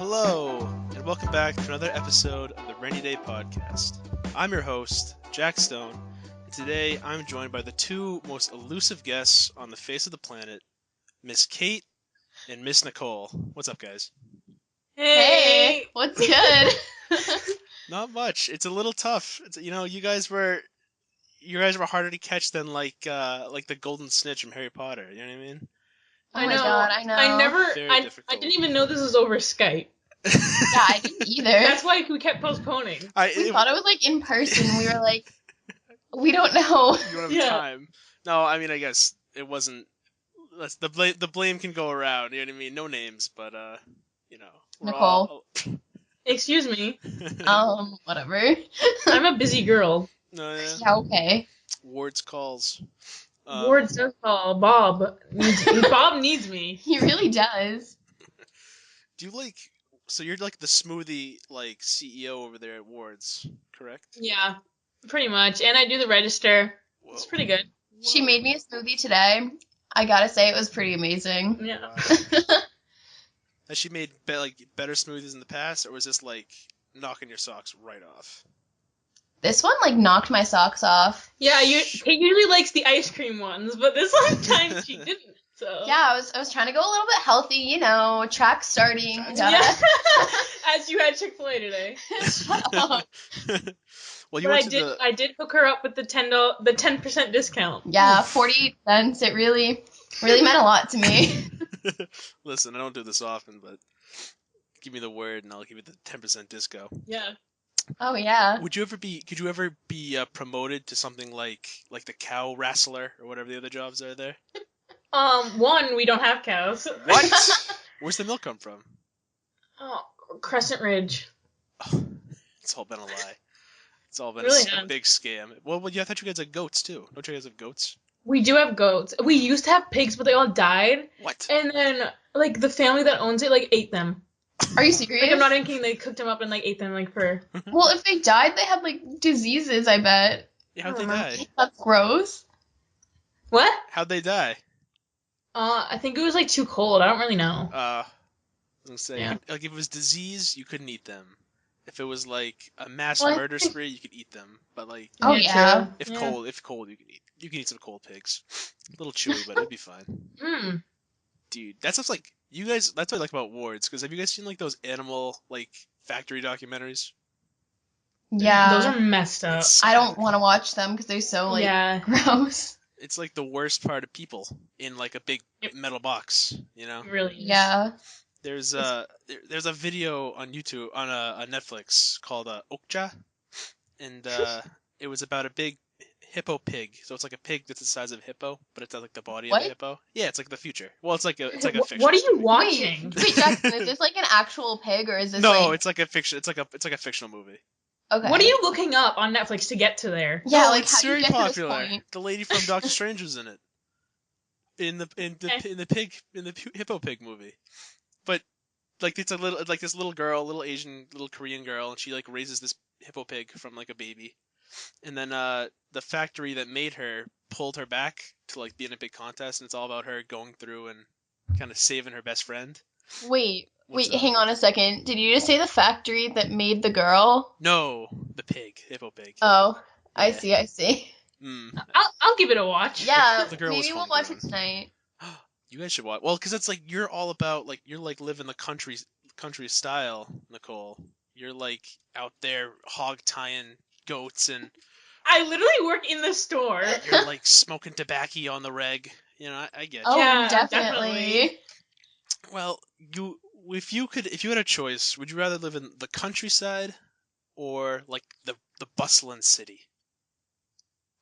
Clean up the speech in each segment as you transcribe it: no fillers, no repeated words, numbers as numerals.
Hello, and welcome back to another episode of the Rainy Day Podcast. I'm your host, Jack Stone, and today I'm joined by the two most elusive guests on the face of the planet, Miss Kate and Miss Nicole. What's up, guys? Hey, what's good? Not much. It's a little tough. You guys were harder to catch than like the golden snitch from Harry Potter. You know what I mean? Oh my God, I know. Very difficult. I didn't even know this was over Skype. Yeah, I didn't either. That's why we kept postponing. We thought it was like in person. We were like, we don't know. You don't have Yeah. time. No, I mean, I guess it wasn't. The blame can go around. You know what I mean? No names, but we're Nicole. Excuse me. Whatever. I'm a busy girl. No, yeah. Yeah, okay. Ward's calls. Ward says call. Bob needs me. He really does. Do you like? So you're like the smoothie like CEO over there at Ward's, correct? Yeah, pretty much. And I do the register. Whoa. It's pretty good. She made me a smoothie today. I gotta say, it was pretty amazing. Yeah. Wow. Has she made better smoothies in the past, or was this like knocking your socks right off? This one like knocked my socks off. Yeah, Kate usually likes the ice cream ones, but this one time she didn't. So. Yeah, I was trying to go a little bit healthy, track starting. Yeah. As you had Chick-fil-A today. Shut up. Well, you But went I did hook her up with the 10% discount. Yeah, 48 cents. It really meant a lot to me. Listen, I don't do this often, but give me the word and I'll give you the 10% disco. Yeah. Oh yeah. Could you ever be promoted to something like the cow wrestler or whatever the other jobs are there? One, we don't have cows. What? Where's the milk come from? Oh, Crescent Ridge. Oh, it's all been a lie. It's all been Really a has. big scam. Well, yeah, I thought you guys had goats too. Don't you guys have goats? We do have goats. We used to have pigs, but they all died. What? And then, like, the family that owns it, like, ate them. Are you serious? Like, I'm not even kidding. They cooked them up and, like, ate them, like, for... Well, if they died, they had like diseases, I bet. Yeah, how'd they I don't die? That's gross. What? How'd they die? I think it was, like, too cold. I don't really know. I was gonna say, Yeah. like if it was disease, you couldn't eat them. If it was like a mass Well, I murder think- spree, you could eat them. But like, Oh, yeah. true. if Yeah. cold, you can eat some cold pigs. A little chewy, but it'd be fine. Mm. Dude, that stuff's like you guys. That's what I like about Wards. Because have you guys seen like those animal like factory documentaries? Yeah. Those are messed up. It's I don't want to watch them because they're so like Yeah. gross. It's like the worst part of people in like a big Yep. metal box. You know. It really is. Yeah. There's a video on YouTube on a Netflix called Okja, and it was about a big hippo pig. So it's like a pig that's the size of a hippo, but it's like the body of What? a hippo. Yeah, it's like the future. Well, it's like a fiction. What are you story. watching? Wait, Jackson, is this like an actual pig or is this No, like it's like a fiction. It's like a fictional movie. okay? What are you looking up on Netflix to get to there? Yeah, No, like it's how do you very get popular. to this point? The lady from Doctor Strange was in it. In the hippo pig movie, but like it's this little girl, little Asian, little Korean girl, and she like raises this hippo pig from like a baby, and then the factory that made her pulled her back to like be in a big contest, and it's all about her going through and kind of saving her best friend. Wait, What's up? hang on a second. Did you just say the factory that made the girl? No, the hippo pig. Oh, I Yeah. see. Mm. I'll give it a watch. Yeah, The girl was maybe we'll watch it homegrown. tonight. You guys should watch. Well, because it's like you're all about like you're like living the country style, Nicole. You're like out there hog tying goats, and I literally work in the store. you're like smoking tobacco on the reg. You know, I get you. Oh, Yeah, definitely. Well, if you had a choice, would you rather live in the countryside or like the bustling city?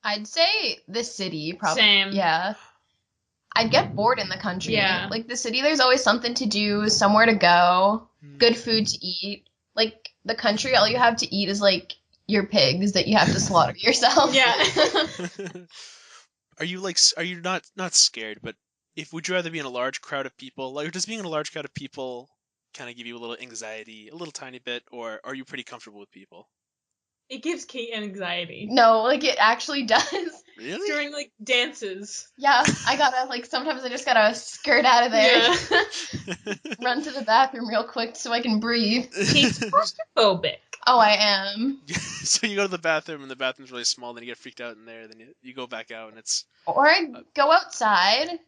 I'd say the city, probably. Same. Yeah. I'd get bored in the country. Yeah. Like the city, there's always something to do, somewhere to go, Hmm. good food to eat. Like the country, all you have to eat is like your pigs that you have to slaughter yourself. Yeah. Are you not scared, but would you rather be in a large crowd of people? Like, does being in a large crowd of people kind of give you a little anxiety, a little tiny bit, or are you pretty comfortable with people? It gives Kate an anxiety. No, like it actually does. Really? during like dances. Yeah, I gotta sometimes I just gotta skirt out of there, Yeah. run to the bathroom real quick so I can breathe. Kate's claustrophobic. Oh, I am. So you go to the bathroom and the bathroom's really small, then you get freaked out in there, then you go back out and it's Or I go outside,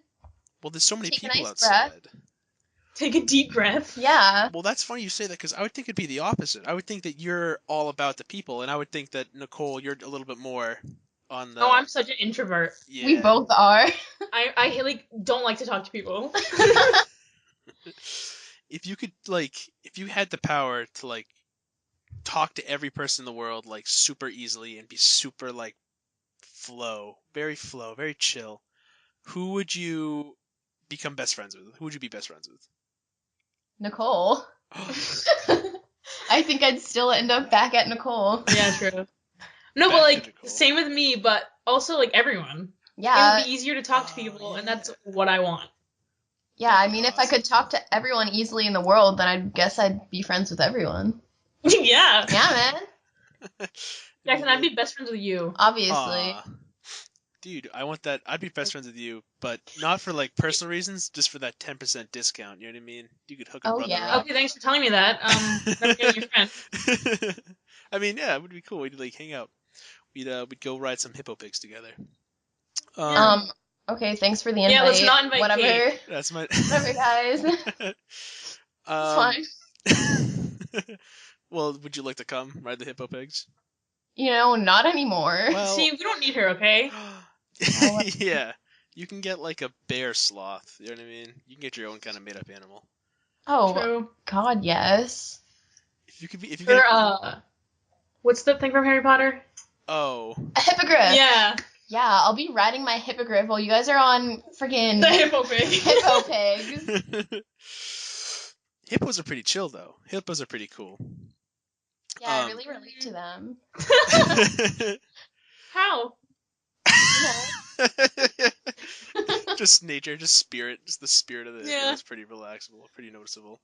well, there's so many take a people nice breath. outside. Take a deep breath. Yeah. Well, that's funny you say that because I would think it'd be the opposite. I would think that you're all about the people, and I would think that Nicole, you're a little bit more on the. Oh, I'm such an introvert. Yeah. We both are. I like don't like to talk to people. If you could if you had the power to talk to every person in the world super easily and be super flow, very chill, who would you become best friends with? Who would you be best friends with? Nicole. I think I'd still end up back at Nicole. Yeah, true. No, Back but to like Nicole. same with me, but also like everyone. It Yeah. would be easier to talk to people, and that's what I want. Yeah, I mean, if I could talk to everyone easily in the world, then I guess I'd be friends with everyone. Yeah. Yeah, man. Jackson, I'd be best friends with you. Obviously. Aw. Dude, I want that. I'd be best friends with you, but not for personal reasons, just for that 10% discount. You know what I mean? You could hook a Oh, brother yeah. up. Okay, thanks for telling me that. Never getting your friend. I mean, yeah, it would be cool. We'd hang out. We'd go ride some hippo pigs together. Yeah. Okay, thanks for the invite. Yeah, let's not invite Whatever. Kate. That's my. Whatever, guys. It's fine. Well, would you like to come ride the hippo pigs? Not anymore. Well, See, we don't need her, okay? yeah, you can get a bear sloth. You know what I mean? You can get your own kind of made-up animal. Oh, True. God, yes. If you Or get what's the thing from Harry Potter? oh. A hippogriff. Yeah, Yeah, I'll be riding my hippogriff while you guys are on friggin' the hippo pig. hippo pigs. Hippos are pretty chill though. Hippos are pretty cool. Yeah, I really relate to them. How? Just nature, just spirit, just the spirit of the hippo Yeah. is pretty relaxable, pretty noticeable.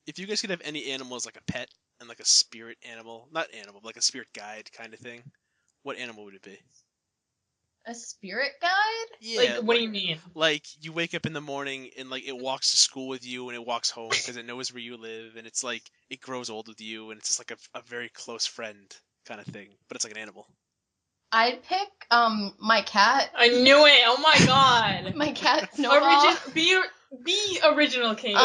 If you guys could have any animal as a pet and a spirit animal, not animal, but a spirit guide kind of thing, what animal would it be? A spirit guide? Yeah, Like, what do you mean? Like you wake up in the morning and it walks to school with you and it walks home because it knows where you live and it's it grows old with you and it's just a very close friend kind of thing, but it's like an animal. I'd pick my cat. I knew it. Oh my god. My cat Snowball. Be original, Kate.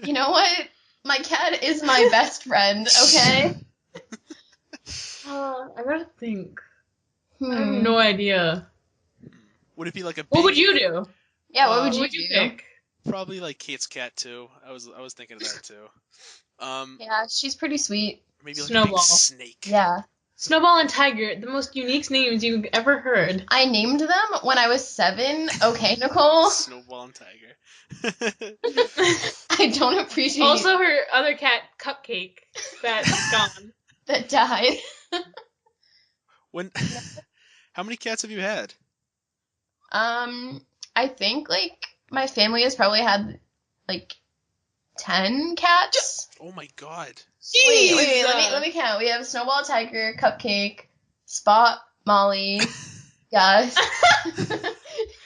You know what? My cat is my best friend, okay? I gotta think. Hmm. I have no idea. Would it be a big... What would you do? Yeah, what would What you would you do? pick? Probably Kate's cat too. I was thinking of that too. Yeah, she's pretty sweet. Maybe a big Snowball. snake. Yeah. Snowball and Tiger, the most unique names you've ever heard. I named them when I was 7. Okay, Nicole? Snowball and Tiger. I don't appreciate Also, her other cat, Cupcake, that's gone. that died. When? How many cats have you had? I think my family has probably had 10 cats. Oh my god. Wait, Jeez. let me count. We have Snowball, Tiger, Cupcake, Spot, Molly, Gus,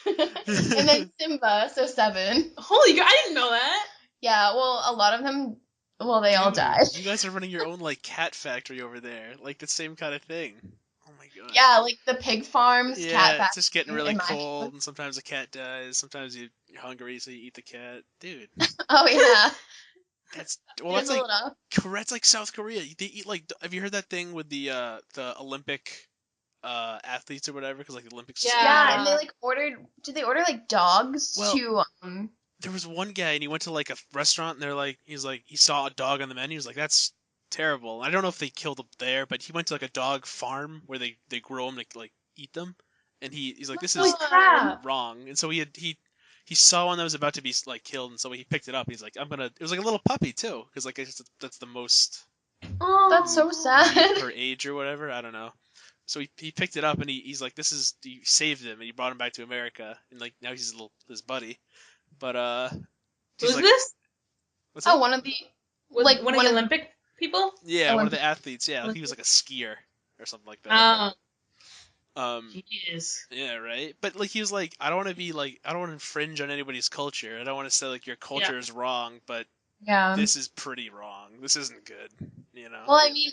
and then Simba, so 7. Holy god, I didn't know that. Yeah, well, a lot of them, they all Dude, died. You guys are running your own cat factory over there, the same kind of thing. Oh my god. Yeah, the pig farms, Yeah, cat it's just getting really in my cold, family. and sometimes a cat dies. Sometimes you're hungry, so you eat the cat. Dude, Oh yeah, that's there's a little. that's like South Korea. They eat have you heard that thing with the Olympic athletes or whatever? Because the Olympics. Yeah, and they ordered. Did they order dogs Well, to? There was one guy, and he went to a restaurant, and he saw a dog on the menu. He was like, "That's terrible." I don't know if they killed them there, but he went to a dog farm where they grow them to eat them, and he's like, "This is crap. wrong." And so he saw one that was about to be killed, and so he picked it up. He's like, "I'm gonna." It was a little puppy too, because that's the most Oh, That's so sad. per age or whatever. I don't know. So he picked it up, and he's like, "This is." He saved him, and he brought him back to America, and now he's his buddy. But who's this? What's that? One of the Was one of the Olympic people? Yeah, one of the athletes. Yeah, he was a skier or something like that. Jeez. Yeah, right. But like he was like, I don't want to be like, I don't want to infringe on anybody's culture. I don't want to say like your Yeah. culture is wrong, but Yeah. this is pretty wrong. This isn't good. You know. Well, I mean,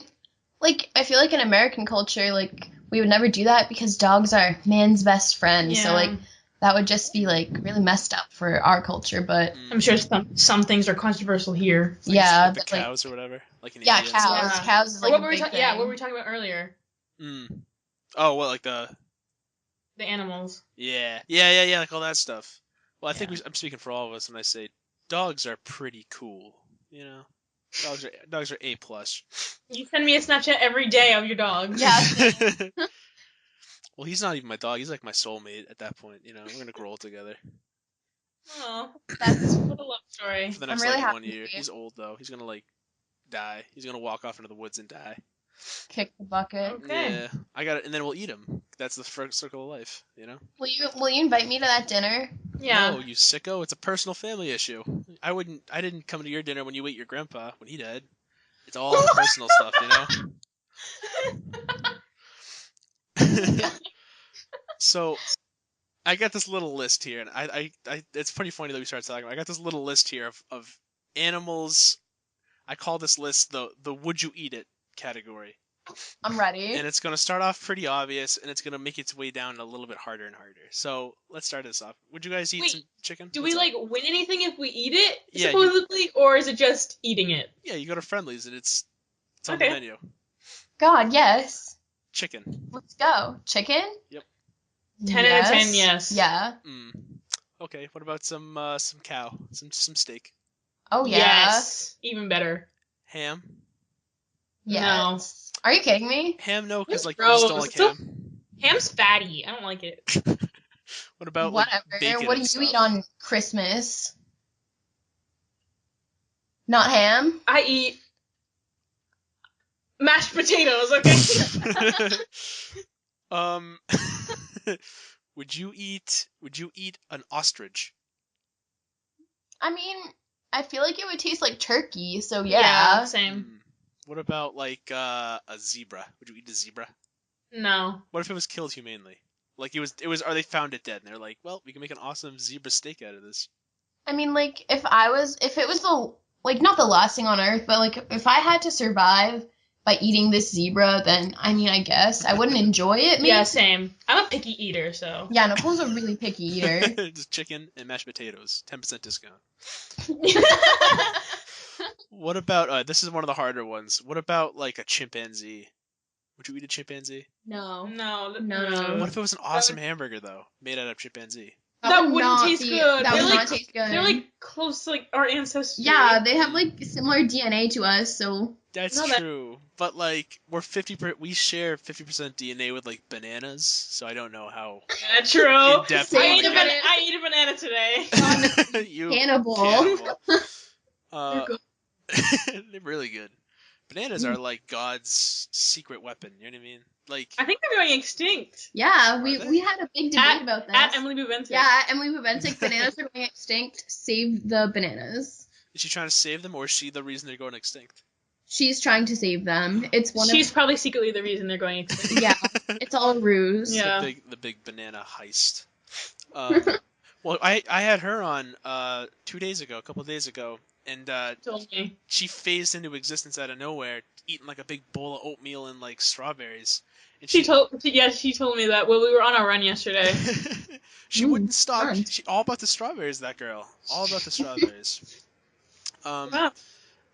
like, I feel like in American culture, like, we would never do that because dogs are man's best friend. So, Yeah. like, that would just be, like, really messed up for our culture. But, I'm sure some things are controversial here. Like yeah. with the but, like, cows or whatever, like in yeah, India and cows. stuff. Cows is, Or like, what a were we big Yeah, what thing. were we talking about earlier? Oh, what like the The animals. yeah, like all that stuff. Well, I think I'm speaking for all of us when I say dogs are pretty cool. You know, dogs are A plus. You send me a Snapchat every day of your dogs. Yeah, same. Well, he's not even my dog. He's like my soulmate at that point. You know, we're gonna grow old together Oh, That's, what a love story. for the I'm next really like happy 1 year. for you. He's old though. He's gonna like die. He's gonna walk off into the woods and die. Kick the bucket. Okay. Yeah, I got it, and then we'll eat him. That's the first circle of life. You know. Will you invite me to that dinner? Yeah. No, you sicko. It's a personal family issue. I didn't come to your dinner when you ate your grandpa when he died. It's all personal stuff, you know? So I got this little list here, and it's pretty funny that we started talking about. I got this little list here of animals. I call this list the would you eat it category. I'm ready. And it's going to start off pretty obvious, and it's going to make its way down a little bit harder and harder. So let's start this off. Would you guys eat Wait, some chicken? Do What's we up? like win anything if we eat it, Yeah, supposedly, or is it just eating it? Yeah, you go to Friendlies, and it's on the Okay. menu. God, yes. Chicken. Let's go. Chicken? Yep. 10 out of 10, yes. Yeah. Okay. What about some cow? Some steak. Oh, yeah. Yes. Even better. Ham. Yes. Are you kidding me? Ham, no, because It's like you just don't gross. like It's so- ham. Ham's fatty. I don't like it. What about like Whatever. bacon What do and you eat stuff? on Christmas? Not ham? I eat mashed potatoes, okay? um, would you eat an ostrich? I mean, I feel like it would taste like turkey, so yeah. Same. What about like a zebra? Would you eat a zebra? No. What if it was killed humanely? Like it was or they found it dead and they're like, well, we can make an awesome zebra steak out of this. I mean, like, if it was like, not the last thing on earth, but, like, if I had to survive by eating this zebra, then, I mean, I guess I wouldn't enjoy it, maybe. Yeah, same. I'm a picky eater, so. Yeah, Nicole's a really picky eater. Just chicken and mashed potatoes, 10% discount. What about this is one of the harder ones. What about like a chimpanzee? Would you eat a chimpanzee? No. No. No. What if it was an awesome hamburger though, made out of chimpanzee? That would wouldn't not taste be- good. That They're would like- not taste good. They're like close to like our ancestry. Yeah, they have like similar DNA to us, so That's No, that- true, but like we share 50% DNA with like bananas, so I don't know how. Yeah, true. In depth I we ate, would get. I ate a banana today. You cannibal. cannibal. They're good. They're really good. Bananas are like God's secret weapon. You know what I mean? Like, I think they're going extinct. Yeah, they? we had a big debate about this. At Emily Buventic. Yeah, Emily Buventic, bananas are going extinct. Save the bananas. is she trying to save them, or is she the reason they're going extinct? She's trying to save them. It's one She's probably secretly the reason they're going extinct. of yeah. It's all a ruse. Yeah. The big banana heist. Well, I had her on 2 days ago, a couple of days ago, and Told me. she phased into existence out of nowhere, eating like a big bowl of oatmeal and like strawberries. And She told me that when we were on our run yesterday. she wouldn't stop. fun. She all about the strawberries. That girl, all about the strawberries. Wow.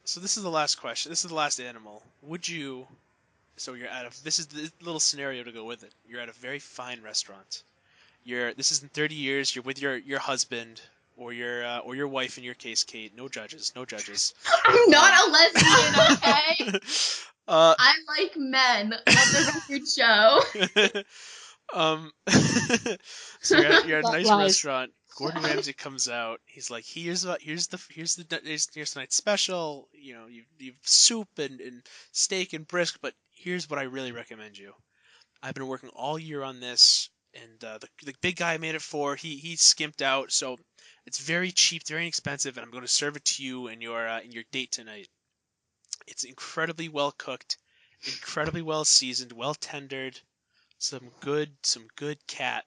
So this is the last question. This is the last animal. Would you? So you're at a. This is the little scenario to go with it. You're at a very fine restaurant. This is in 30 years. You're with your husband or your wife in your case, Kate. No judges. No judges. I'm not a lesbian, okay? uh, I like men. Let the record show. so you're at a nice Lies. restaurant. Gordon Ramsay comes out. He's like, here's tonight's special. You know, you've soup and steak and brisket, but here's what I really recommend you. I've been working all year on this, and the big guy I made it for, he skimped out, so it's very cheap, very inexpensive, and I'm going to serve it to you in your date tonight. It's incredibly well cooked, incredibly well seasoned, well tendered. Some good cat.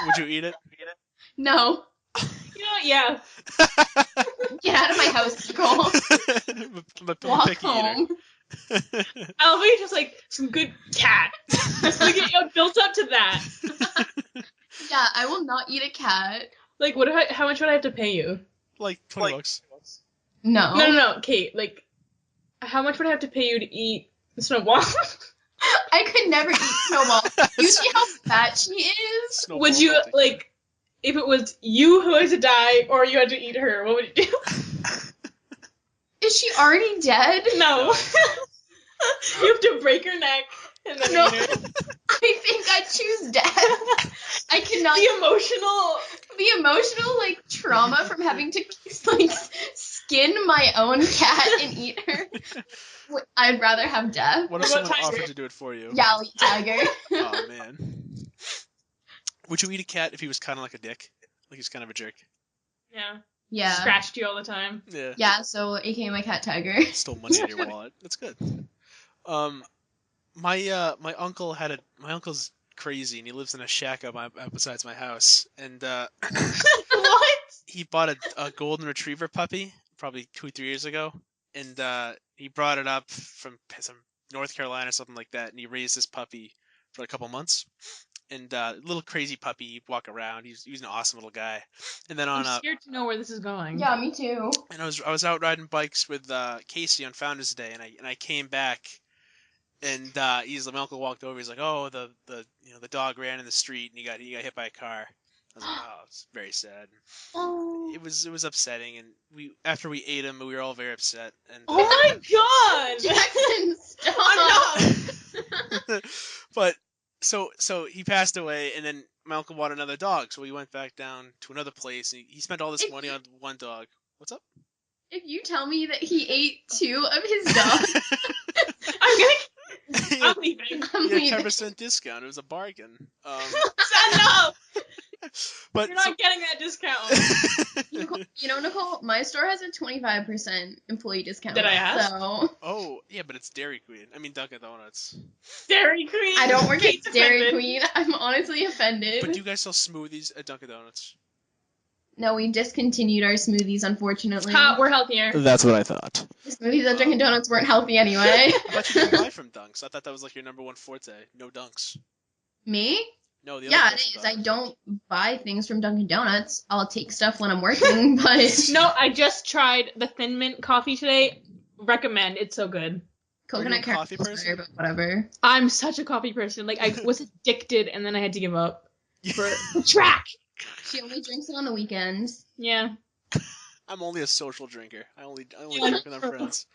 Would you eat it? No. You know what? Yeah. Get out of my house, Nicole. I'm a Walk picky home. eater. I'll be just like some good cat. Like it built up to that. Yeah, I will not eat a cat. Like, how much would I have to pay you? Like $20. No. No, Kate. Like, how much would I have to pay you to eat the snowball? I could never eat Snowball. You see how fat she is? Snowball Would you, melting. like, if it was you who had to die or you had to eat her, what would you do? Is she already dead? No. You have to break her neck and then No. eat her. I think I choose death. I cannot. The emotional like trauma from having to like skin my own cat and eat her. I'd rather have death. What if What about someone tiger? offered to do it for you? Yeah, I'll eat tiger. Oh man. Would you eat a cat if he was kind of like a dick? Like he's kind of a jerk. Yeah. Yeah. Scratched you all the time. Yeah. Yeah, so aka my cat Tiger. Stole money out of your wallet. That's good. My uncle's crazy and he lives in a shack up besides my house and What? he bought a golden retriever puppy probably 2-3 years ago and he brought it up from some North Carolina or something like that and he raised this puppy for a couple months and little crazy puppy he'd walk around he was an awesome little guy and then I'm on scared to know where this is going. Yeah, me too. and I was out riding bikes with Casey on Founders Day and I came back. And my uncle walked over. He's like, "Oh, the dog ran in the street and he got hit by a car." I was like, "Oh, it's very sad." Oh. It was upsetting, and after we ate him, we were all very upset. And Oh my god! Jackson, stop. I'm not. but so he passed away, and then my uncle bought another dog. So we went back down to another place. And he spent all this money on one dog. What's up? If you tell me that he ate 2 of his dogs, I'm leaving. I'm Yeah, leaving. 10% discount. It was a bargain. No! But You're not getting that discount. You know, Nicole, my store has a 25% employee discount. Did I ask? So oh yeah, but it's Dairy Queen. I mean Dunkin' Donuts. Dairy Queen. I don't work at Kate's Dairy offended. Queen. I'm honestly offended. But do you guys sell smoothies at Dunkin' Donuts? No, we discontinued our smoothies, unfortunately. We're healthier. That's what I thought. The smoothies at Dunkin' Donuts weren't healthy anyway. I thought you didn't buy from Dunks. I thought that was like your number one forte. No Dunks. Me? No, the Yeah, other it is. person I bought don't buy things from Dunkin' Donuts. I'll take stuff when I'm working, but No, I just tried the Thin Mint coffee today. Recommend. It's so good. coconut a caramel coffee is person? better, but whatever. I'm such a coffee person. Like, I was addicted, and then I had to give up for the track. She only drinks it on the weekends. Yeah. I'm only a social drinker. I only Yeah. drink with our friends.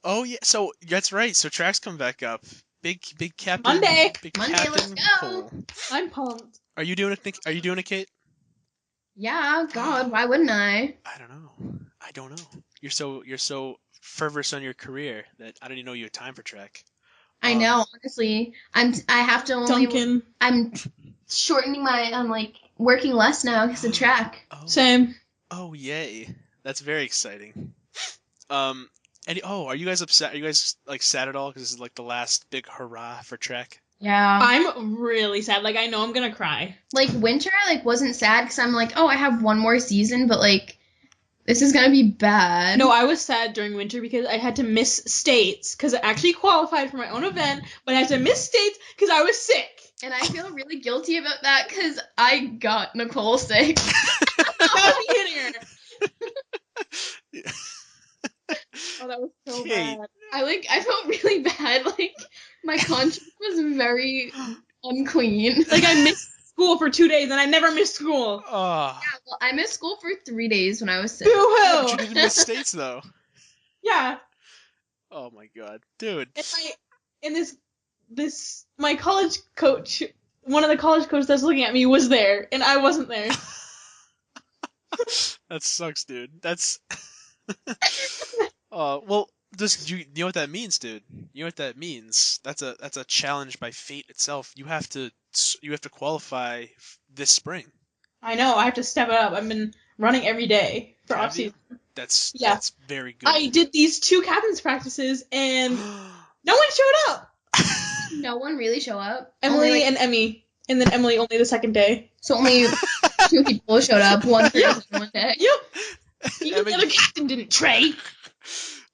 Oh yeah, so that's right. So tracks come back up. Big Captain Monday. Big Monday, Captain let's go. Cole. I'm pumped. Are you doing it? Are you doing it, Kate? Yeah, God, why wouldn't I? I don't know. You're so fervous on your career that I didn't even know you had time for track. I know, honestly. I have to only. Duncan. I'm shortening I'm like working less now because of track. Oh, Same. oh yay! That's very exciting. Are you guys upset? Are you guys like sad at all because this is like the last big hurrah for track? Yeah. I'm really sad. Like, I know I'm gonna cry. Like winter, I wasn't sad because I'm like, oh, I have one more season, but like, this is gonna be bad. No, I was sad during winter because I had to miss states because I actually qualified for my own event, but I had to miss states because I was sick. And I feel really guilty about that because I got Nicole sick. I was hitting her. Oh, that was so Kate. bad. I felt really bad. Like my conscience was very unclean. Like, I missed school for 2 days and I never missed school. Oh, Yeah, well, I missed school for 3 days when I was sick. but you Boo-hoo! didn't miss states though. Yeah. Oh my god, dude. My college coach, one of the college coaches that's looking at me was there, and I wasn't there. That sucks, dude. That's. Well, you know what that means, dude? You know what that means? That's a challenge by fate itself. You have to qualify this spring. I know, I have to step it up. I've been running every day for Have you? off-season. That's Yeah. very good. I did these 2 captain's practices, and No one showed up. No one really show up. Emily Only, and Emmy, and then Emily only the second day. so only 2 people showed up. One person one day. Yep. Even Emmy- the other captain didn't. Trey.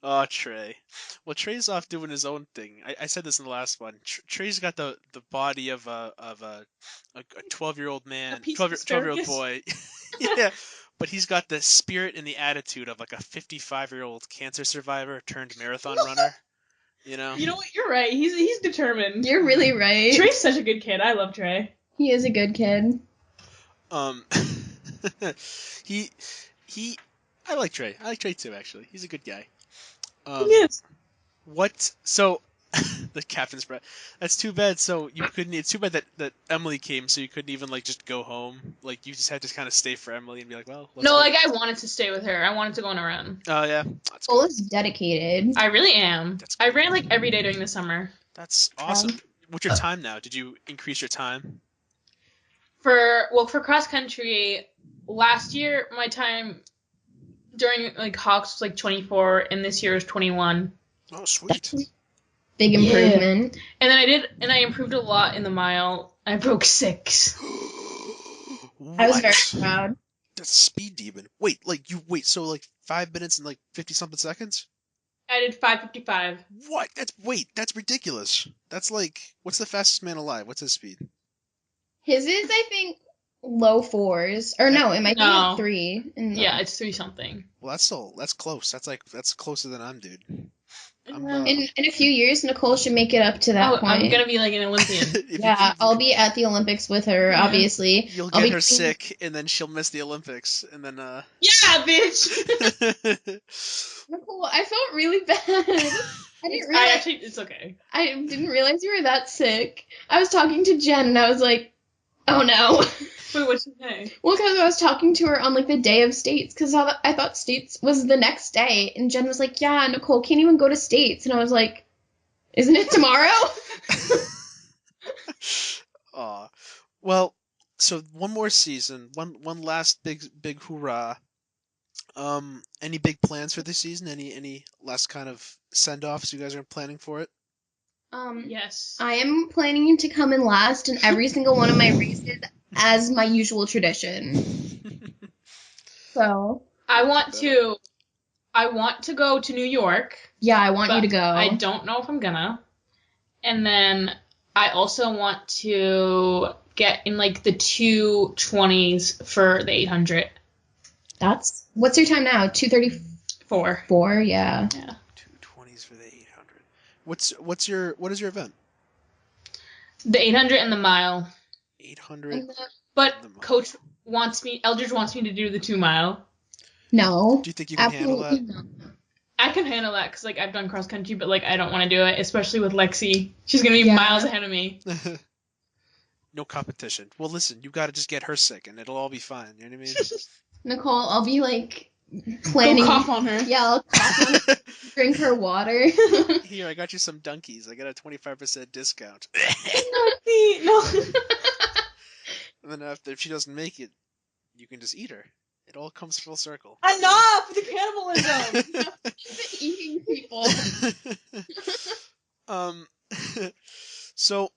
Oh, Trey. Well, Trey's off doing his own thing. I said this in the last one. Trey's got the body of a 12-year-old man, A piece 12 of 12-year-old asparagus. boy. Yeah, but he's got the spirit and the attitude of like a 55-year-old cancer survivor turned marathon runner. You know. You know what? You're right. He's determined. You're really right. Trey's such a good kid. I love Trey. He is a good kid. Um, he I like Trey. I like Trey too. Actually, he's a good guy. Yes. What? So, the captain's breath. That's too bad. So you couldn't. It's too bad that Emily came, so you couldn't even like just go home. Like you just had to kind of stay for Emily and be like, well. Let's No, go. like I wanted to stay with her. I wanted to go on a run. Oh yeah. That's Cole good. is dedicated. I really am. That's I ran like every day during the summer. That's awesome. What's your time now? Did you increase your time? For cross country, last year my time during like Hawks was like 24, and this year was 21. Oh sweet. Big improvement. And then I improved a lot in the mile. I broke 6. I was very What? proud. That's speed demon. Wait, so like 5 minutes and like 50 something seconds? I did 5:55. What? That's ridiculous. That's like, what's the fastest man alive? What's his speed? His is, I think, low 4s. Or no, it might be No. like 3. And Yeah, it's 3 something. Well, that's close. That's closer than I'm, dude. I'm, in a few years, Nicole should make it up to that point. I'm gonna be like an Olympian. if you Yeah, keep- I'll be at the Olympics with her, Yeah. obviously. You'll I'll get be her clean- sick, and then she'll miss the Olympics, and then Yeah, bitch. Nicole, I felt really bad. It's okay. I didn't realize you were that sick. I was talking to Jen, and I was like, oh no. Wait, what's your name? Well, because I was talking to her on like the day of States, because I thought States was the next day, and Jen was like, yeah, Nicole can't even go to States, and I was like, isn't it tomorrow? Aw. Well, so one more season, one last big hoorah. Any big plans for this season? Any last kind of send-offs you guys are planning for it? Yes. I am planning to come in last in every single one of my races as my usual tradition. So, I want to go to New York. yeah, I want you to but go. I don't know if I'm gonna. And then I also want to get in like the 2:20s for the 800. What's your time now? 2:34. 4. Yeah. Yeah. 2:20s for the 800. What is your event? The 800 and the mile. 800. But The mile. coach Eldridge wants me to do the 2 mile. No. Do you think you can handle Absolutely that? not. I can handle that because like I've done cross country, but like I don't want to do it, especially with Lexi. She's gonna be Yeah. miles ahead of me. No competition. Well, listen, you got to just get her sick, and it'll all be fine. You know what I mean? Nicole, I'll be like Go planning. cough on her. Yeah, I'll cough on her, drink her water. Here, I got you some donkeys. I got a 25% discount. No. And then if she doesn't make it, you can just eat her. It all comes full circle. Enough with the cannibalism. Eating people. um, so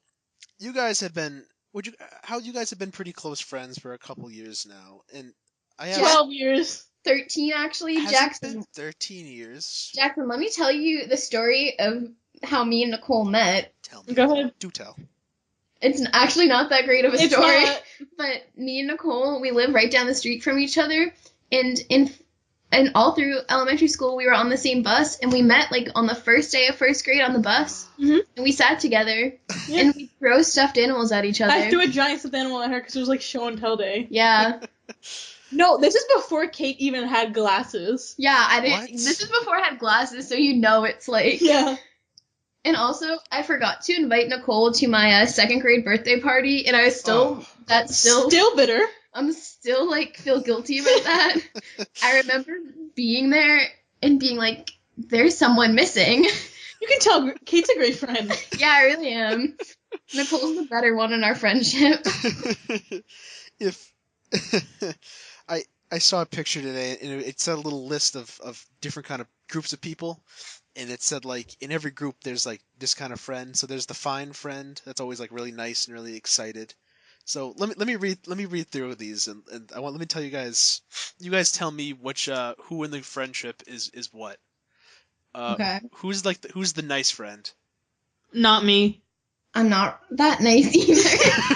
you guys have been you guys have been pretty close friends for a couple years now, and I have 12 years. 13, actually. has it Jackson, been 13 years. Jackson, let me tell you the story of how me and Nicole met. Tell me. Go ahead. Do tell. It's actually not that great of a It's story. not. But me and Nicole, we live right down the street from each other, and all through elementary school, we were on the same bus, and we met like on the first day of first grade on the bus, Mhm. and we sat together, Yeah. and we throw stuffed animals at each other. I threw a giant stuffed animal at her because it was like show and tell day. Yeah, No, this is before Kate even had glasses. yeah. I didn't. What? This is before I had glasses, so you know it's like. Yeah. And also, I forgot to invite Nicole to my second grade birthday party, and I was still Still bitter. I'm still like feel guilty about that. I remember being there and being like, "There's someone missing." You can tell Kate's a great friend. Yeah, I really am. Nicole's the better one in our friendship. If I saw a picture today, and it said a little list of different kind of groups of people, and it said like in every group there's like this kind of friend. So there's the fine friend that's always like really nice and really excited. So let me read through these, and let me tell you guys. You guys tell me which who in the friendship is what. Okay. Who's the nice friend? Not me. I'm not that nice either.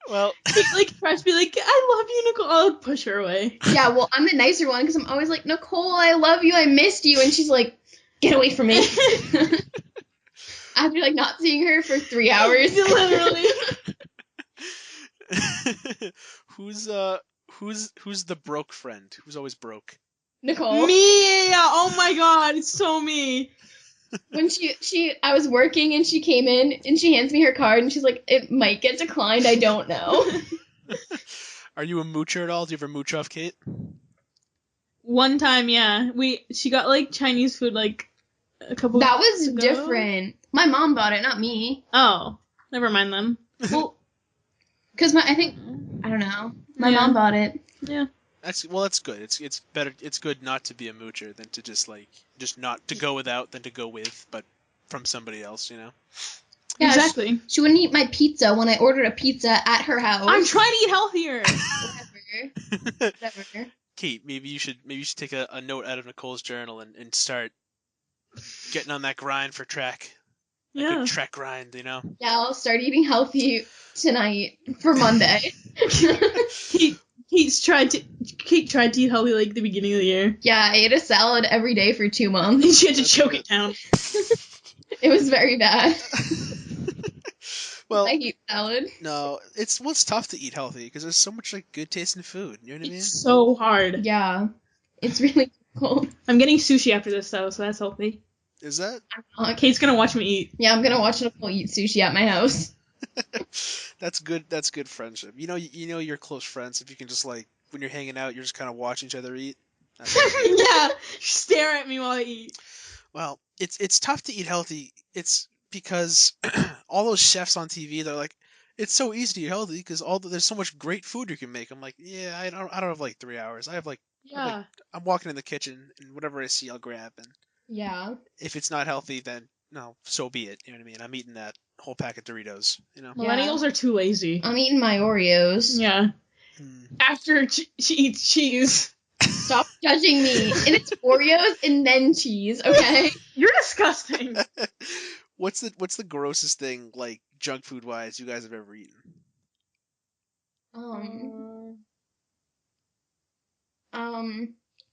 Well, She like tries to be like, I love you, Nicole. I'll push her away. Yeah, well, I'm the nicer one because I'm always like, Nicole, I love you, I missed you, and she's like, get away from me. After like not seeing her for 3 hours. Literally. who's who's the broke friend? Who's always broke? Nicole. Me! Oh my god, it's so me. When I was working and she came in and she hands me her card and she's like, it might get declined, I don't know. Are you a moocher at all? Do you ever mooch off Kate? One time, yeah, she got like Chinese food like a couple. That was ago. different. My mom bought it, not me. Oh, never mind then. Well, because I don't know. My mom bought it. Yeah. That's good. It's better. It's good not to be a moocher than to just not to go without than to go with, but from somebody else, you know. Yeah, Exactly. She wouldn't eat my pizza when I ordered a pizza at her house. I'm trying to eat healthier. Whatever. Kate, maybe you should take a note out of Nicole's journal and start getting on that grind for track. A good track grind, you know. Yeah, I'll start eating healthy tonight for Monday. Kate tried to eat healthy like the beginning of the year. Yeah, I ate a salad every day for 2 months. And she had to choke it down. It was very bad. Well, I hate salad. no, it's tough to eat healthy because there's so much like good tasting food. You know what I mean? It's so hard. Yeah, it's really difficult. I'm getting sushi after this though, so that's healthy. Is that? Kate's gonna watch me eat. Yeah, I'm gonna watch Nicole eat sushi at my house. That's good. That's good friendship. You know you're close friends if you can just like when you're hanging out, you're just kind of watching each other eat. Yeah, stare at me while I eat. Well, it's tough to eat healthy. It's because all those chefs on TV, they're like, it's so easy to eat healthy because there's so much great food you can make. I'm like, yeah, I don't have like 3 hours. I have like, Yeah. I'm walking in the kitchen and whatever I see, I'll grab. And Yeah. if it's not healthy, then no, so be it. You know what I mean? I'm eating that whole pack of Doritos. You know. Millennials are too lazy. I'm eating my Oreos. Yeah. After she eats cheese. Stop judging me. And it's Oreos and then cheese, okay? You're disgusting. What's the grossest thing like junk food wise you guys have ever eaten?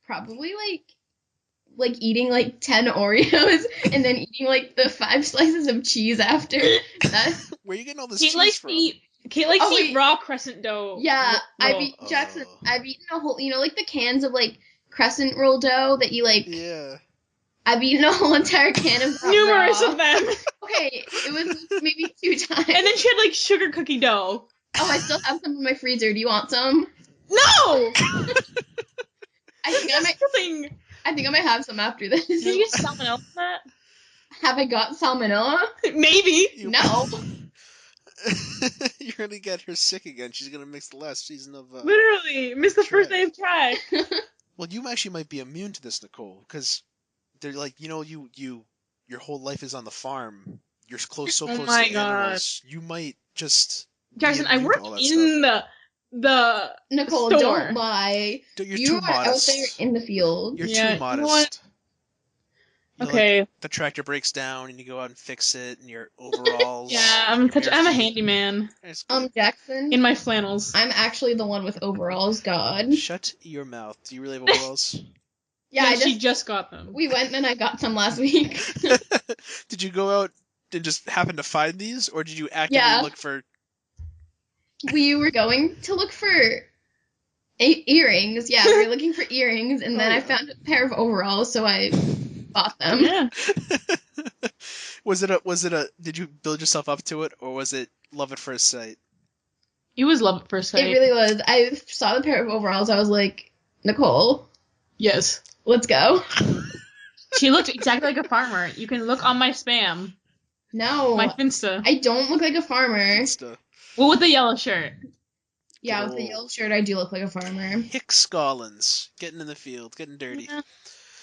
Probably like eating like 10 Oreos and then eating like the 5 slices of cheese after. That's Where are you getting all this Kate cheese likes from? Kate likes to eat raw crescent dough. yeah. roll. I've eaten a whole, like the cans of like crescent roll dough that you like. Yeah. I've eaten a whole entire can of that Numerous raw. of them. Okay, it was maybe 2 times. And then she had like sugar cookie dough. Oh, I still have some in my freezer. Do you want some? No. I think I might have some after this. Did you get salmonella from that? Have I got salmonella? Maybe. No. You're gonna get her sick again. She's gonna mix the last season of. Literally, missed the first day of track. Well, you actually might be immune to this, Nicole, because they're like, your whole life is on the farm. You're so close to animals. You might just. Jackson, I work in the Nicole, store. don't lie. You're You too are modest. out there in the field. You're Yeah, too modest. Okay. Like, the tractor breaks down and you go out and fix it in your overalls. Yeah, I'm a handyman. Jackson. In my flannels. I'm actually the one with overalls, God. Shut your mouth. Do you really have overalls? Yeah, she just got them. We went and I got some last week. Did you go out and just happen to find these, or did you actively look for... We were going to look for earrings. Yeah, we were looking for earrings, and then I found a pair of overalls, so I bought them. Yeah. Was it a did you build yourself up to it, or was it love at first sight? It was love at first sight. It really was. I saw the pair of overalls. I was like, Nicole. Yes. Let's go. She looked exactly like a farmer. You can look on my spam. No. My Finsta. I don't look like a farmer. Finsta. Well, with the yellow shirt. Yeah, with the yellow shirt, I do look like a farmer. Hick Scollins, getting in the field, getting dirty. Yeah.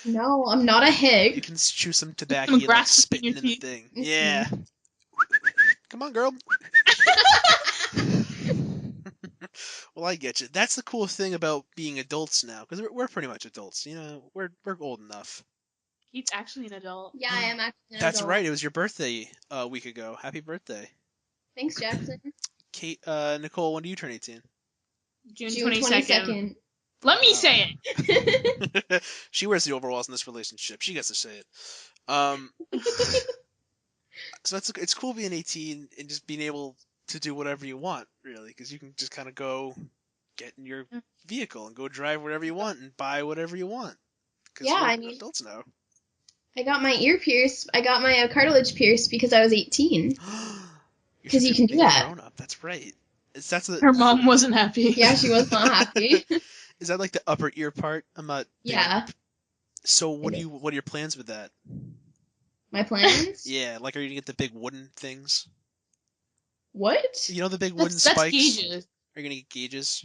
No, I'm not a You hick. can chew some tobacco Some and like grass between spitting your in the teeth. thing. Mhm. Yeah. Come on, girl. Well, I get you. That's the cool thing about being adults now, because we're pretty much adults. You know, we're old enough. He's actually an adult. Yeah, I am actually an That's adult. right. It was your birthday a week ago. Happy birthday, Thanks, Jackson. Kate. Nicole, when do you turn 18? June June 22nd. Let me Wow. say it. She wears the overalls in this relationship. She gets to say it. So it's cool being 18 and just being able to do whatever you want, really, because you can just kind of go get in your vehicle and go drive wherever you want and buy whatever you want. Because Yeah, we're I mean, adults now. I got my ear pierced. I got my cartilage pierced because I was 18. You're 'Cause such you a can do big that. grown up. That's right. That's a Her mom wasn't happy. Yeah, she was not happy. is that like the upper ear part? I'm not big on. Yeah, So it is. what are your plans with that? My plans? Yeah, like are you gonna get the big wooden things? What? You know the big wooden That's spikes? gauges. Are you gonna get gauges?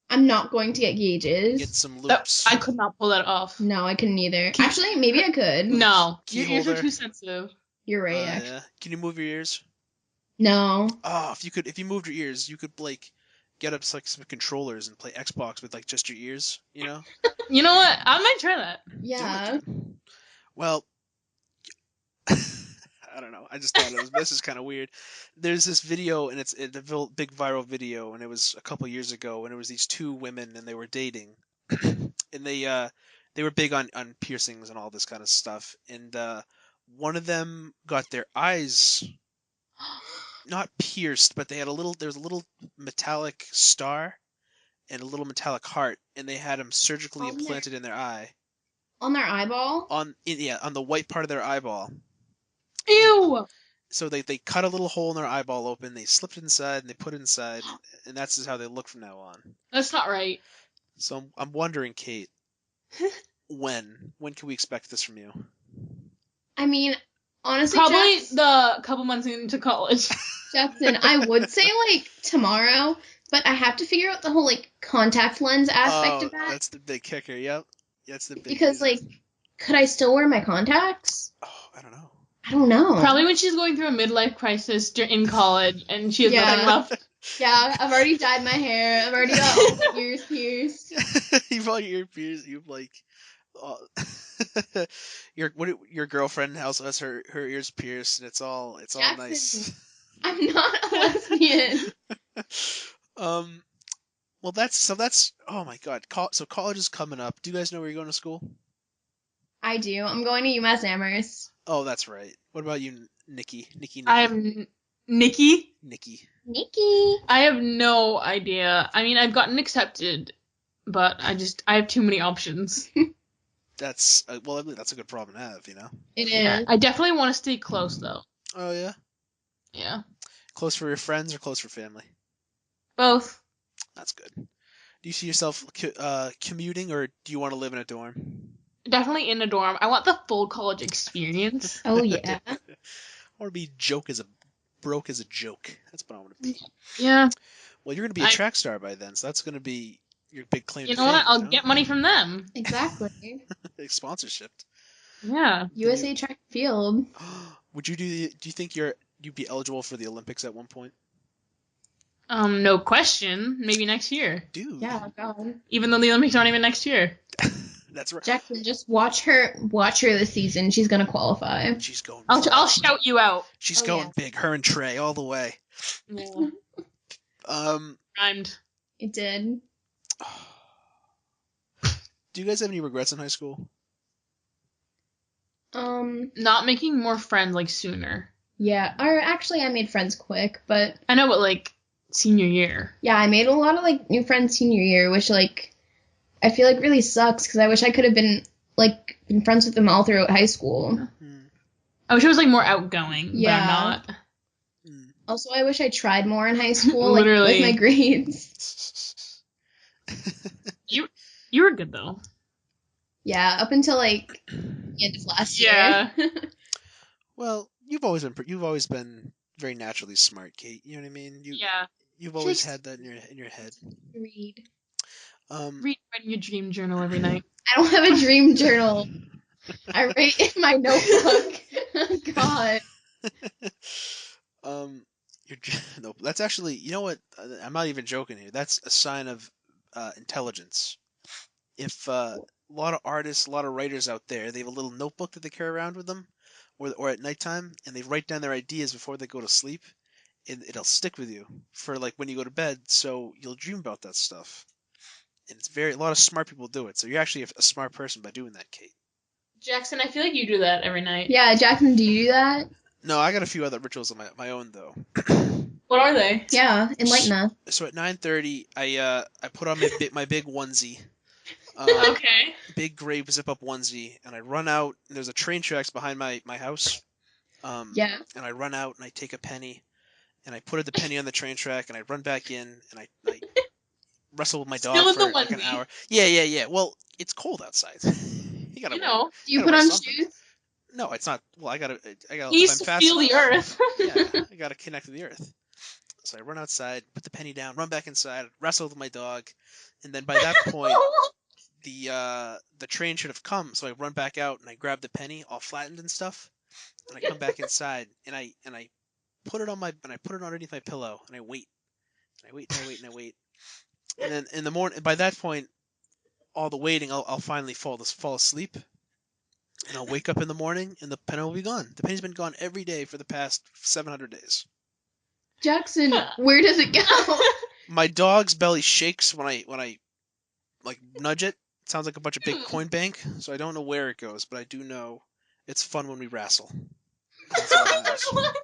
I'm not going to get Get gauges. some That, loops. I could not pull that off. No, I couldn't either. Actually, maybe I could. No, Key your ears are holder. too sensitive. You're right, actually. Yeah. Can you move your ears? No. Oh, if you moved your ears, you could like get up like some controllers and play Xbox with like just your ears. You know? You know what? I might try that. Yeah. Do it, dude. Well, I don't know. I just thought this is kind of weird. There's this video, and it's a big viral video, and it was a couple years ago, and it was these two women, and they were dating, and they were big on piercings and all this kind of stuff, and one of them got their eyes not pierced, but they had there was a little metallic star and a little metallic heart, and they had them surgically On their implanted in their eye on their eyeball? on the white part of their eyeball. Ew! So they cut a little hole in their eyeball open, they slipped it inside, and they put it inside, and that's just how they look from now on. That's not right. So I'm wondering, Kate, when can we expect this from you? I mean, honestly, Probably the couple months into college. Jackson, I would say like tomorrow, but I have to figure out the whole like contact lens aspect Oh, of that that's the big kicker. Yep, that's the big because reason. like, could I still wear my contacts? Oh, I don't know. I don't know. Probably when she's going through a midlife crisis in college and she has Yeah. nothing left. Yeah, I've already dyed my hair. I've already got all my ears pierced. You've all your ears. You've like, uh, your girlfriend also has her ears pierced, and it's all Jackson. nice. I'm not a lesbian. um. Well, that's. Oh my God. So college is coming up. Do you guys know where you're going to school? I do. I'm going to UMass Amherst. Oh, that's right. What about you, Nikki? I'm Nikki. Nikki. Nikki. I have no idea. I mean, I've gotten accepted, but I have too many options. That's well, I believe that's a good problem to have, you know. It Yeah, is. I definitely want to stay close though. Oh yeah. Yeah, Close for your friends or close for family? both. That's good. Do you see yourself commuting, or do you want to live in a dorm? Definitely in a dorm. I want the full college experience. Oh yeah. I want to be broke as a joke. That's what I want to be. Yeah. Well, you're going to be a track star by then, so that's going to be your big claim You to know fame. what? I'll get money from them. Exactly. Sponsorship. Yeah. USA track and field. Would you do you think you'd be eligible for the Olympics at one point? No question. Maybe next year. Dude. Yeah, God. Even though the Olympics aren't even next year. That's right. Jackson, just watch her this season. She's gonna qualify. She's going. I'll shout you out. She's Oh, going yeah. big. Her and Trey all the way. Yeah. Rhymed. It did. Do you guys have any regrets in high school? Not making more friends like sooner. Yeah. Or actually, I made friends quick, but I know, but like senior year. yeah, I made a lot of like new friends senior year, which like I feel like really sucks because I wish I could have been friends with them all throughout high school. I wish I was like more outgoing, but Yeah. I'm not. Also, I wish I tried more in high school, Literally. with my grades. You were good though. Yeah, up until like the end of last Yeah. year. Well, you've always been very naturally smart, Kate. You know what I mean? Yeah. You've always Just- had that in your head. Read. Read in your dream journal every night. I don't have a dream journal. I write in my notebook. God. You're no. That's actually, you know what? I'm not even joking here. That's a sign of intelligence. If a lot of artists, a lot of writers out there, they have a little notebook that they carry around with them, or at nighttime, and they write down their ideas before they go to sleep, it'll stick with you for like when you go to bed, so you'll dream about that stuff. And it's a lot of smart people do it. So you're actually a smart person by doing that, Kate. Jackson, I feel like you do that every night. Yeah, Jackson, do you do that? No, I got a few other rituals of my own though. What are they? Yeah, enlighten us. So at 9:30, I put on my big onesie, Okay. big gray zip up onesie, and I run out. And there's a train tracks behind my house. Yeah. And I run out and I take a penny, and I put the penny on the train track, and I run back in, and I wrestle with my Still dog in the for like an onesie. hour. Yeah. Well, it's cold outside. You gotta You wear. know, Do you Gotta put wear on something. shoes? No, it's not. Well, I gotta. he If used I'm to fast feel the enough. earth. Yeah, I gotta connect to the earth. So I run outside, put the penny down, run back inside, wrestle with my dog, and then by that point, the train should have come. So I run back out and I grab the penny, all flattened and stuff, and I come back inside and I put it underneath my pillow and I wait and I wait and I wait and I wait, and then in the morning, by that point, all the waiting, I'll finally fall asleep. And I'll wake up in the morning, and the penny will be gone. The penny's been gone every day for the past 700 days. Jackson, where does it go? My dog's belly shakes when I like nudge it. It sounds like a bunch of big coin bank, so I don't know where it goes, but I do know it's fun when we wrestle. That's all that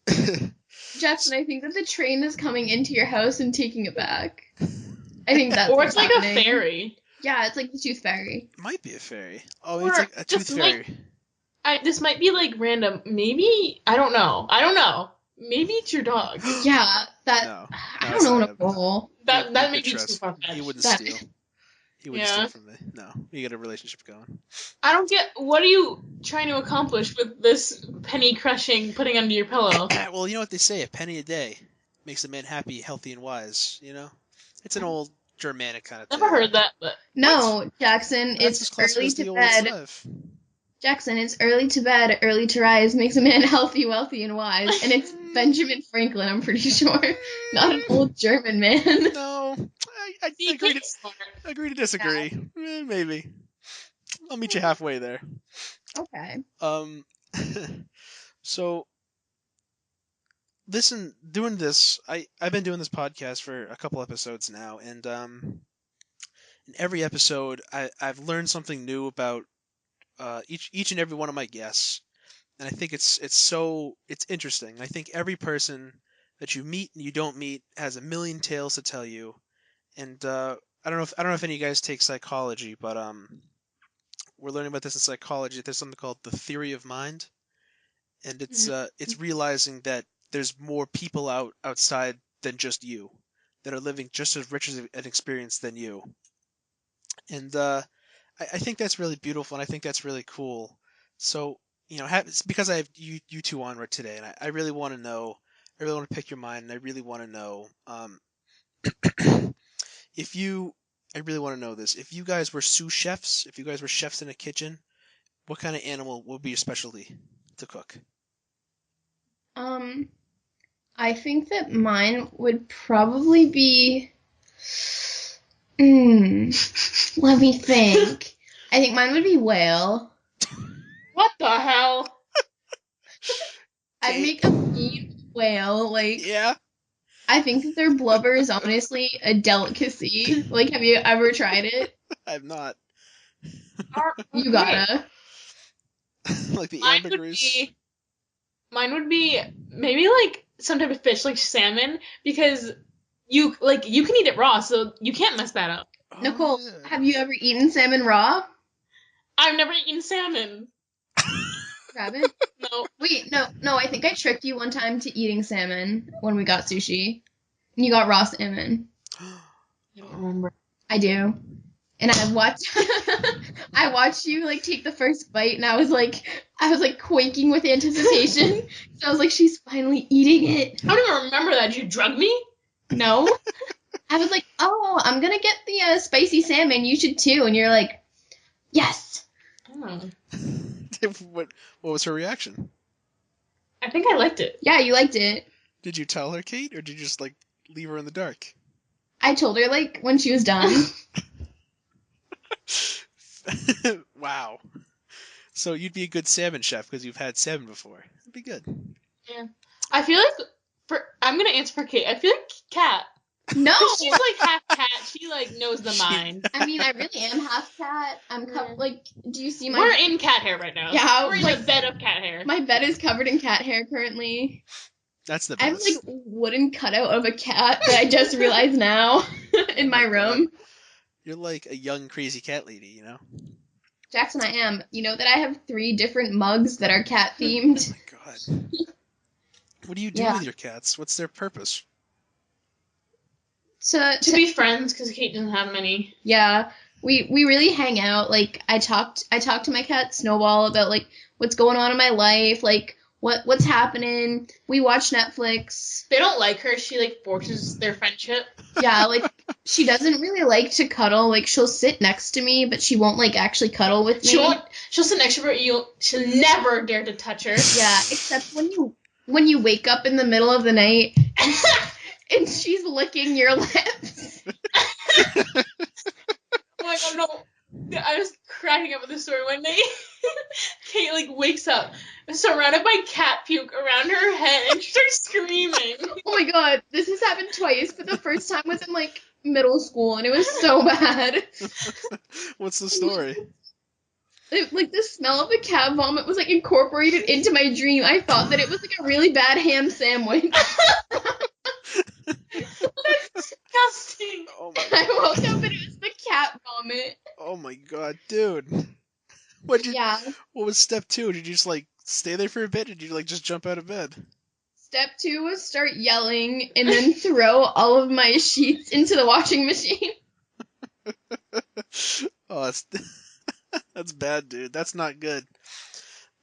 matters. Jackson, I think that the train is coming into your house and taking it back. I think that's Or what's it's like happening. a fairy. Yeah, it's like the tooth fairy. Might be a fairy. Oh, Or it's like a tooth this might- fairy. This might be like random. Maybe I don't know. Maybe it's your dog. Yeah, that. No, I it's don't know, not. Nicole. That You may could be too trust. far He wouldn't That- steal. He wouldn't Yeah. steal from me. No, you got a relationship going. I don't get. What are you trying to accomplish with this penny crushing, putting under your pillow? Well, you know what they say: a penny a day makes a man happy, healthy, and wise. You know, it's an old Germanic kind of thing. Never heard that, but No, Jackson, That's as it's classic early as the to old bed. Slav. Jackson, it's early to bed, early to rise makes a man healthy, wealthy, and wise. And it's Benjamin Franklin, I'm pretty sure. Not an old German man. No, I see, agree Kate's smart. to disagree. Maybe I'll meet you halfway there. Okay. So listen, doing this, I've been doing this podcast for a couple episodes now, and in every episode, I've learned something new about each and every one of my guests, and I think it's interesting. I think every person that you meet and you don't meet has a million tales to tell you, and I don't know if any of you guys take psychology, but we're learning about this in psychology. There's something called the theory of mind, and it's realizing that there's more people outside than just you that are living just as rich as an experience than you, and I think that's really beautiful, and I think that's really cool. So it's because I have you two on right today, and I really want to know. I really want to pick your mind, and I really want to know if you. I really want to know this. If you guys were sous chefs, if you guys were chefs in a kitchen, what kind of animal would be your specialty to cook? I think that mine would probably be. Let me think. I think mine would be whale. What the hell? I'd make a mean whale. Like, Yeah, I think that their blubber is honestly a delicacy. Like, have you ever tried it? I've not. You gotta. Like the Mine would ambergris. be. Mine would be maybe like some type of fish, like salmon, because you can eat it raw, so you can't mess that up. Oh, Nicole, yeah. have you ever eaten salmon raw? I've never eaten salmon. You haven't? No. Wait, no, I think I tricked you one time to eating salmon when we got sushi. And you got raw salmon. I don't remember. I do. And I watched you like take the first bite and I was like quaking with anticipation. So I was like, she's finally eating it. I don't even remember that. Did you drug me? No. I was like, oh, I'm gonna get the spicy salmon. You should too. And you're like, Yes. Oh. what was her reaction? I think I liked it. Yeah, you liked it. Did you tell her, Kate, or did you just like leave her in the dark? I told her like when she was done. Wow. So you'd be a good salmon chef because you've had salmon before. It'd be good. Yeah. I feel like I'm gonna answer for Kate. I feel like Cat. No. Because she's like half cat. She like knows the She- mind. I mean, I really am half cat. I'm like, do you see my? We're in cat hair right now. Yeah, We're in like- a bed of cat hair. My bed is covered in cat hair currently. That's the I have best. like wooden cutout of a cat that I just realized now in my Oh my room. You're like a young crazy cat lady, you know? Jackson, I am. You know that I have 3 different mugs that are cat Oh themed. my god. What do you do Yeah. with your cats? What's their purpose? To be friends, because Kate doesn't have many. Yeah, we really hang out. Like I talked to my cat Snowball about like what's going on in my life, like what's happening. We watch Netflix. They don't like her. She like forces their friendship. Yeah, like she doesn't really like to cuddle. Like she'll sit next to me, but she won't like actually cuddle with me. She'll sit next to you. She'll never dare to touch her. Yeah, except when you wake up in the middle of the night and she's licking your lips. Oh my god, no. I was cracking up with this story one day. Kate like wakes up surrounded by cat puke around her head and she starts screaming. Oh my god, this has happened twice, but the first time was in like middle school and it was so bad. What's the story? Like the smell of the cat vomit was like incorporated into my dream. I thought that it was like a really bad ham sandwich. That's disgusting. Oh my I woke up and it was the cat vomit. Oh my god, dude. Yeah. What was step 2? Did you just like stay there for a bit? Or did you like just jump out of bed? Step 2 was start yelling and then throw all of my sheets into the washing machine. Oh, that's bad, dude. That's not good.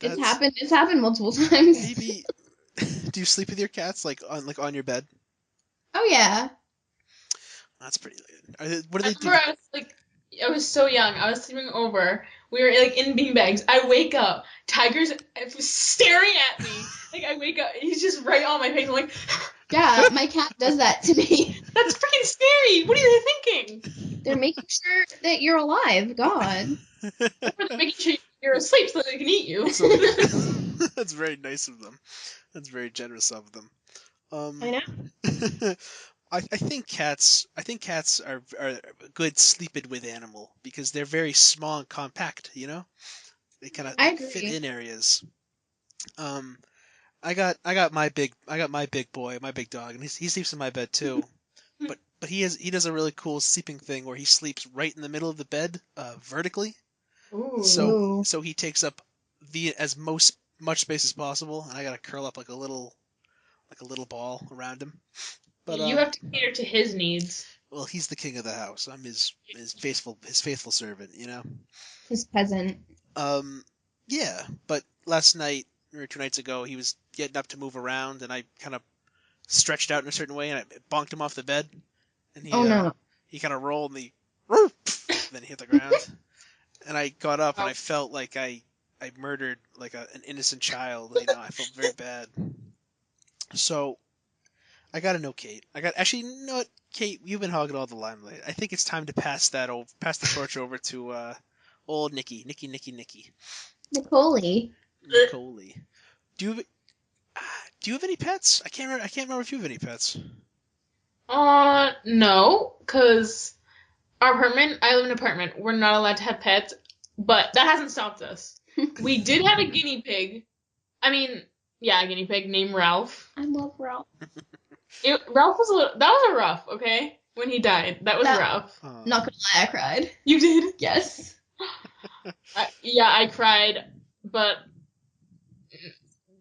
It's happened multiple times. Maybe do you sleep with your cats like on your bed? Oh yeah. That's pretty good. What do I they do? remember I was so young. I was sleeping over. We were like in beanbags. I wake up. Tiger's staring at me. Like I wake up and he's just right on my face. I'm like, Yeah, my cat does that to me. that's freaking scary. What are they thinking? They're making sure that you're alive. God. Or they're making sure you're asleep so they can eat you. So that's very nice of them. That's very generous of them. I know. I think cats are a good sleeping with animal because they're very small and compact, you know? They kind I of fit agree. in areas. I got my big boy, my big dog, and he sleeps in my bed too. But he does a really cool sleeping thing where he sleeps right in the middle of the bed, vertically. Ooh. So he takes up much space as possible, and I gotta curl up like a little ball around him. But You have to cater to his needs. well, he's the king of the house. I'm his faithful servant, you know. His peasant. Yeah. But last night or 2 nights ago, he was getting up to move around, and I kind of stretched out in a certain way, and I bonked him off the bed, and Oh no. he kind of rolled, and then he hit the ground, and I got up, and I felt like I murdered like an innocent child. You know, I felt very bad. So I gotta know, Kate. Actually, you know what, Kate? You've been hogging all the limelight. I think it's time to pass the torch over to old Nikki. Nicole. Nicole. Do you have any pets? I can't remember if you have any pets. No, because our apartment, I live in an apartment, we're not allowed to have pets, but that hasn't stopped us. We did have a guinea pig. I mean, yeah, a guinea pig named Ralph. I love Ralph. Ralph was that was a rough, okay? When he died, that was rough. Not gonna lie, I cried. You did? Yes. Yeah, I cried, but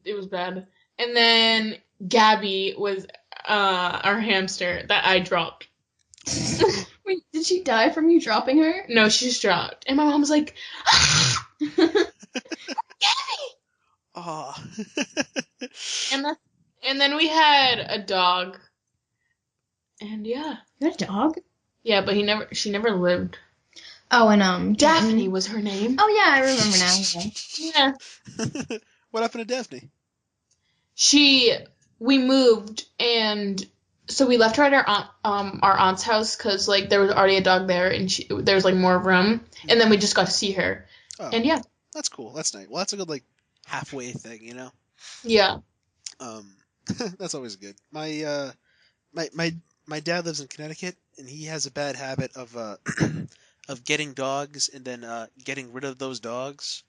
it was bad. And then Gabby was our hamster that I dropped. Wait, did she die from you dropping her? No, she just dropped. And my mom was like, Oh. and then we had a dog. And yeah. You had a dog? Yeah, but she never lived. Oh, and Daphne was her name. Oh yeah, I remember now. Yeah. What happened to Daphne? We moved, and so we left her at our aunt's house because like there was already a dog there, and there was like more room, and then we just got to see her, Oh, and yeah, that's cool. That's nice. Well, that's a good like halfway thing, you know. yeah. Um, that's always good. My dad lives in Connecticut, and he has a bad habit of of getting dogs and then getting rid of those dogs.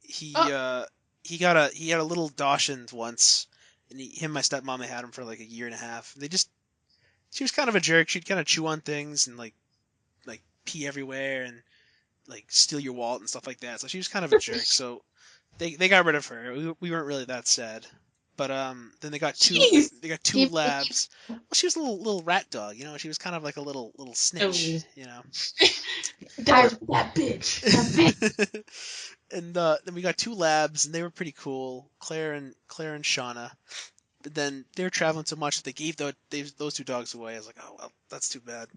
He Oh, uh he got a little Dachshund once, and him and my stepmom had him for like a year and a half. She was kind of a jerk. She'd kind of chew on things and like pee everywhere and like steal your wallet and stuff like that. So she was kind of a jerk. So they got rid of her. We weren't really that sad. But then jeez. they got two Keep the keep. labs. Well, she was a little rat dog, you know. She was kind of like a little snitch, Oh, you know. that bitch. That bitch. And then we got two labs, and they were pretty cool, Claire and Shauna. But then they were traveling so much that they gave those two dogs away. I was like, oh well, that's too bad.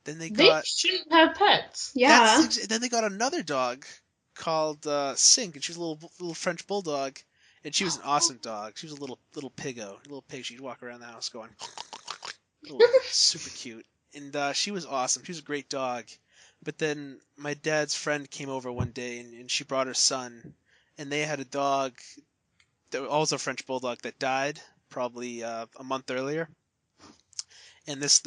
Then they They got shouldn't have pets. Yeah. then they got another dog called Sink, and she was a little French bulldog, and she was an awesome dog. She was a little piggo, a little pig. She'd walk around the house going, little, super cute, and she was awesome. She was a great dog. But then my dad's friend came over one day, and she brought her son, and they had a dog that was also a French bulldog that died probably a month earlier. And this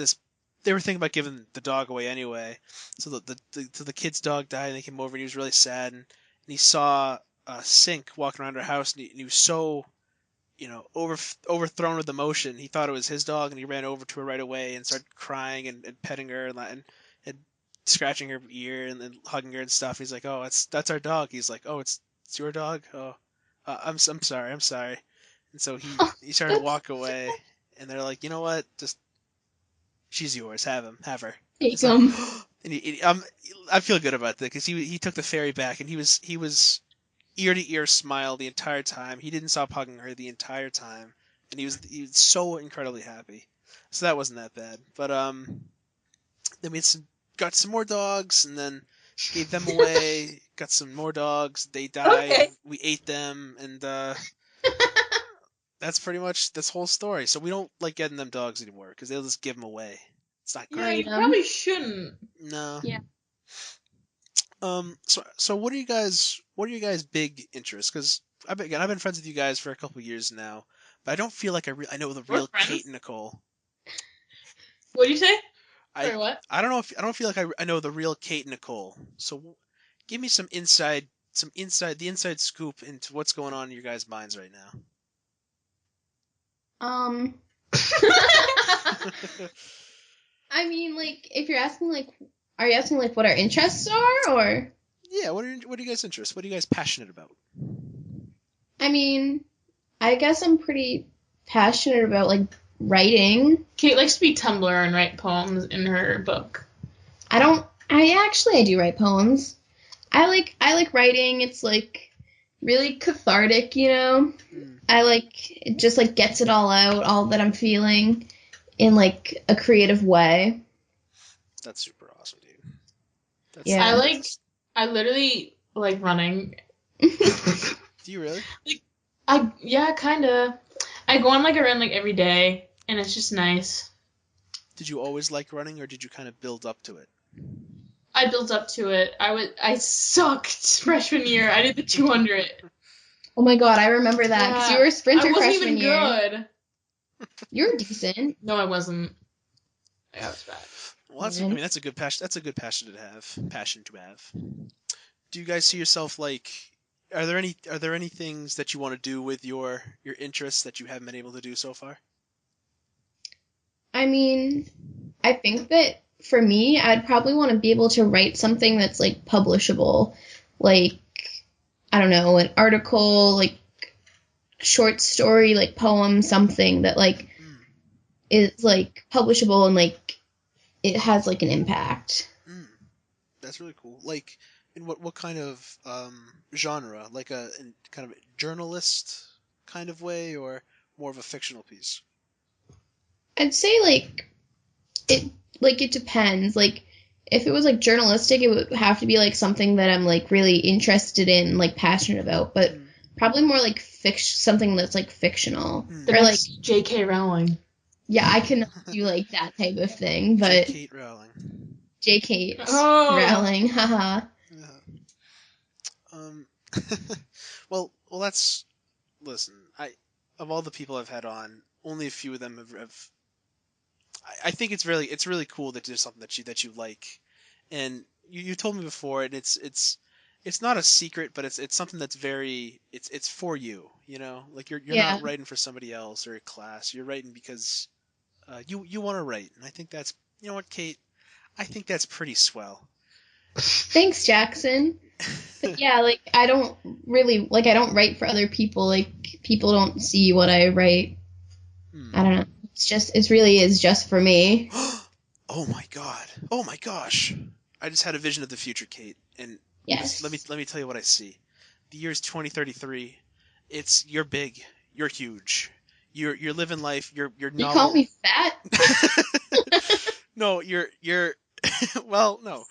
they were thinking about giving the dog away anyway. So the kid's dog died, and they came over, and he was really sad, and he saw Sink walking around her house, and he was so overthrown with emotion. He thought it was his dog, and he ran over to her right away and started crying and petting her and scratching her ear and then hugging her and stuff. He's like, "Oh, that's our dog." He's like, "Oh, it's your dog." Oh, I'm sorry, I'm sorry. And so he started to That's walk away, and they're like, "You know what? Just she's yours. Have her." take It's like, them. and I feel good about that because he took the fairy back, and he was ear to ear smile the entire time. He didn't stop hugging her the entire time, and he was so incredibly happy. So that wasn't that bad. But then got some more dogs, and then gave them away. Got some more dogs. They died. Okay. We ate them, and that's pretty much this whole story. So we don't like getting them dogs anymore because they'll just give them away. It's not Yeah, great. you probably shouldn't. No. Yeah. So what are you guys big interests? Because I've been friends with you guys for a couple years now, but I don't feel like I know the We're real Kate friends. and Nicole. What do you say? I Sorry, what? I don't know if I don't feel like I know the real Kate and Nicole. So give me the inside scoop into what's going on in your guys' minds right now. Um. I mean, like, if you're asking, like, are you asking, like, what our interests are, or? Yeah, what are you guys' interests? What are you guys passionate about? I mean, I guess I'm pretty passionate about, like, writing. Kate likes to be Tumblr and write poems in her book. I do write poems. I like writing. It's, like, really cathartic, you know? Hmm, It just, like, gets it all out, all that I'm feeling in, like, a creative way. that's super awesome, dude. That's Yeah. I literally like running. Do you really? Yeah, kinda. I go on like a run like every day, and it's just nice. Did you always like running, or did you kind of build up to it? I built up to it. I sucked freshman year. I did the 200. Oh my god, I remember that, because you Yeah, were a I sprinter wasn't freshman even year. good. You were decent. No, I wasn't. I was bad. Well, I Man. mean, that's a good passion. That's a good passion to have. Passion to have. Do you guys see yourself like? Are there any things that you want to do with your interests that you haven't been able to do so far? I mean, I think that for me, I'd probably want to be able to write something that's like publishable, like I don't know, an article, like short story, like poem, something that like Mm, is like publishable and like it has like an impact. mm, that's really cool. Like, in what kind of genre? Like in kind of a journalist kind of way, or more of a fictional piece? I'd say it depends. Like if it was like journalistic, it would have to be like something that I'm like really interested in, like passionate about, but probably more like something that's like fictional. The Or like next J.K. Rowling. yeah, I can do like that type of thing, but Kate Rowling. J.K. Oh. Rowling, haha. Yeah. Well, that's listen. Of all the people I've had on, only a few of them have. I think it's really cool that there's something that you like, and you told me before, and it's not a secret, but it's something that's very it's for you. You know, like you're Yeah. not writing for somebody else or a class. You're writing because you want to write, and I think that's you know what, Kate. I think that's pretty swell. Thanks, Jackson. But yeah, like I don't really like I don't write for other people. Like people don't see what I write. I don't know. It really is just for me. Oh my god. Oh my gosh. I just had a vision of the future, Kate, and Yes. let me tell you what I see. The year's 2033. You're big. You're huge. You're living life. Your You call novel. me fat? No, you're well, no.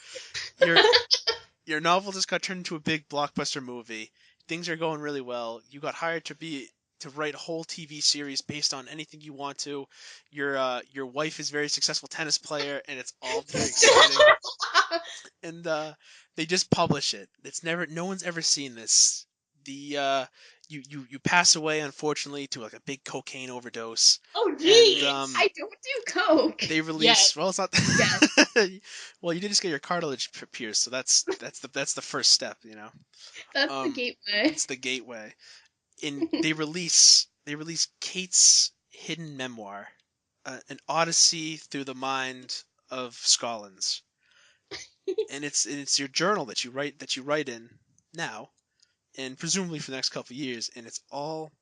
Your your novel just got turned into a big blockbuster movie. Things are going really well. You got hired to write a whole TV series based on anything you want to. Your wife is a very successful tennis player, and it's all very exciting. And they just publish it. It's never no one's ever seen this. The you pass away unfortunately to like a big cocaine overdose. Oh, And jeez. I don't do coke. they release well it's not Yes. well you did just get your cartilage pierced, so that's the first step, you know. That's the gateway. It's the gateway. And they release Kate's hidden memoir, an odyssey through the mind of Scollins, and it's your journal that you write in now, and presumably for the next couple of years, and it all